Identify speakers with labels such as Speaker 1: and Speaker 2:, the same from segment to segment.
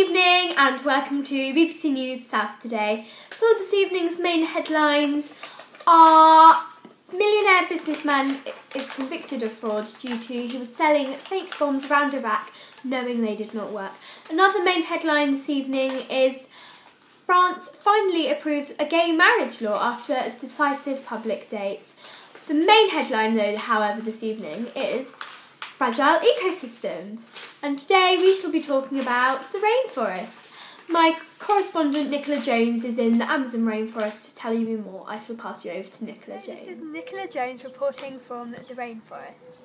Speaker 1: evening and welcome to BBC News South today. Some of this evening's main headlines are: millionaire businessman is convicted of fraud due to he was selling fake bombs around Iraq knowing they did not work. Another main headline this evening is France finally approves a gay marriage law after a decisive public date. The main headline though, however, this evening is fragile ecosystems. And today we shall be talking about the rainforest. My correspondent Nicola Jones is in the Amazon rainforest to tell you more. I shall pass you over to Nicola Jones.
Speaker 2: This is Nicola Jones reporting from the rainforest.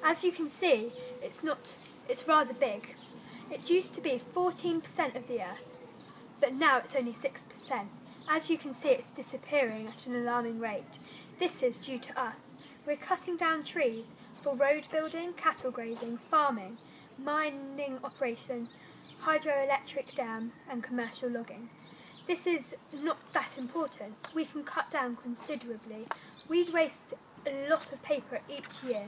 Speaker 2: As you can see, it's rather big. It used to be 14% of the Earth, but now it's only 6%. As you can see, it's disappearing at an alarming rate. This is due to us. We're cutting down trees for road building, cattle grazing, farming, mining operations, hydroelectric dams and commercial logging. This is not that important. We can cut down considerably. We'd waste a lot of paper each year.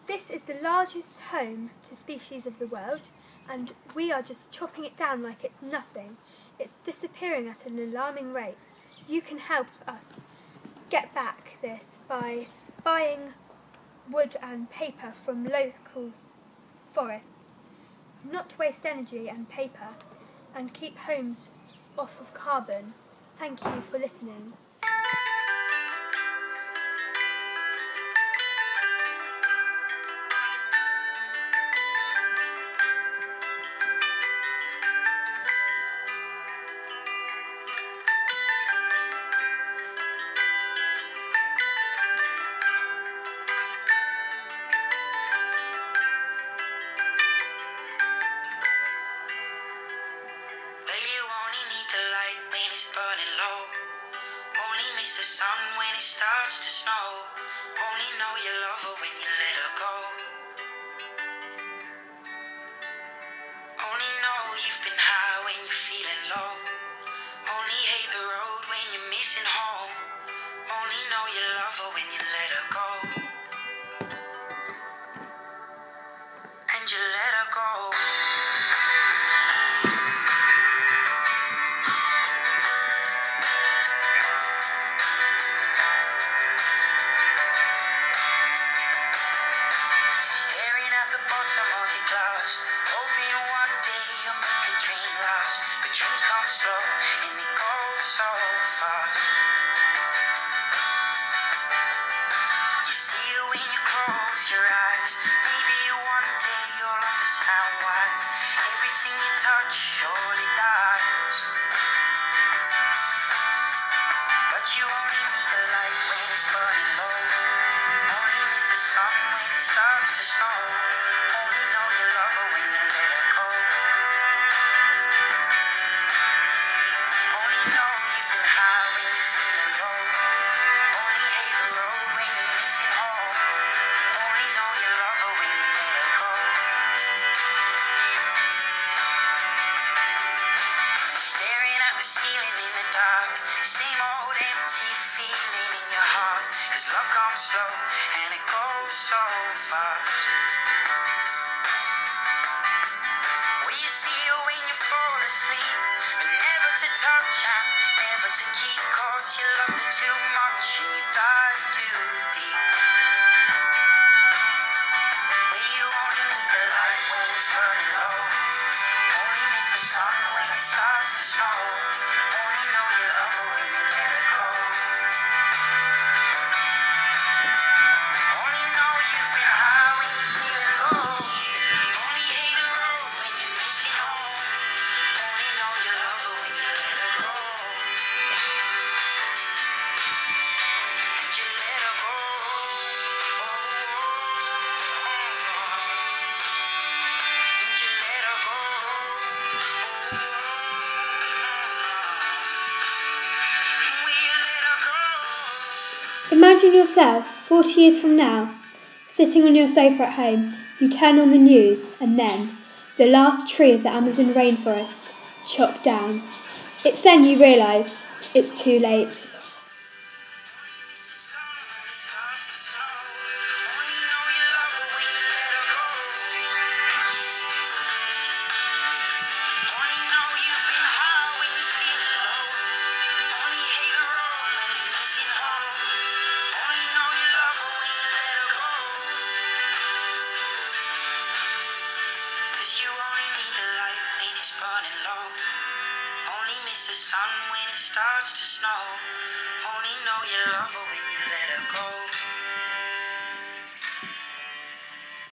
Speaker 2: This is the largest home to species of the world, and we are just chopping it down like it's nothing. It's disappearing at an alarming rate. You can help us get back this by buying wood and paper from local forests, not waste energy and paper, and keep homes off of carbon. Thank you for listening.
Speaker 3: Burning low, only miss the sun when it starts to snow. Only know you love her when you let her go. Only know you've been high when you're feeling low. Only hate the road when you're missing home. Only know you love her when you let her go. And you let her go. Hoping one day you'll make a dream last, but dreams come slow and they go so fast. You see it when you close your eyes. Maybe one day you'll understand why everything you touch surely dies. But you only need the light when it's burning low. Only miss the sun when it starts to snow. Only know you love her when you let her go. Only know you've been high when you're feeling low. Only hate the road when you're missing home. Only know you love her when you let her go. Staring at the ceiling in the dark, same old empty feeling in your heart. 'Cause love comes slow and it goes so fast. Sleep, but never to touch and never to keep, 'cause you loved her too much and you dive too deep. Well, you only need the light when it's burning low. Only miss the sun when it starts to snow. Only know you love her when you let her go. Only know you've been high when you're feeling low. Only hate the road when you're missing home. Only know you love her when you let her go. And you let her go. And you let her go. Will you let her go?
Speaker 1: Imagine yourself 40 years from now, sitting on your sofa at home. You turn on the news and then the last tree of the Amazon rainforest chopped down. It's then you realise it's too late.
Speaker 3: Only know you love her when you let her go. it's burning low. Only miss the sun when it starts to snow. Only know you love her when you let her go.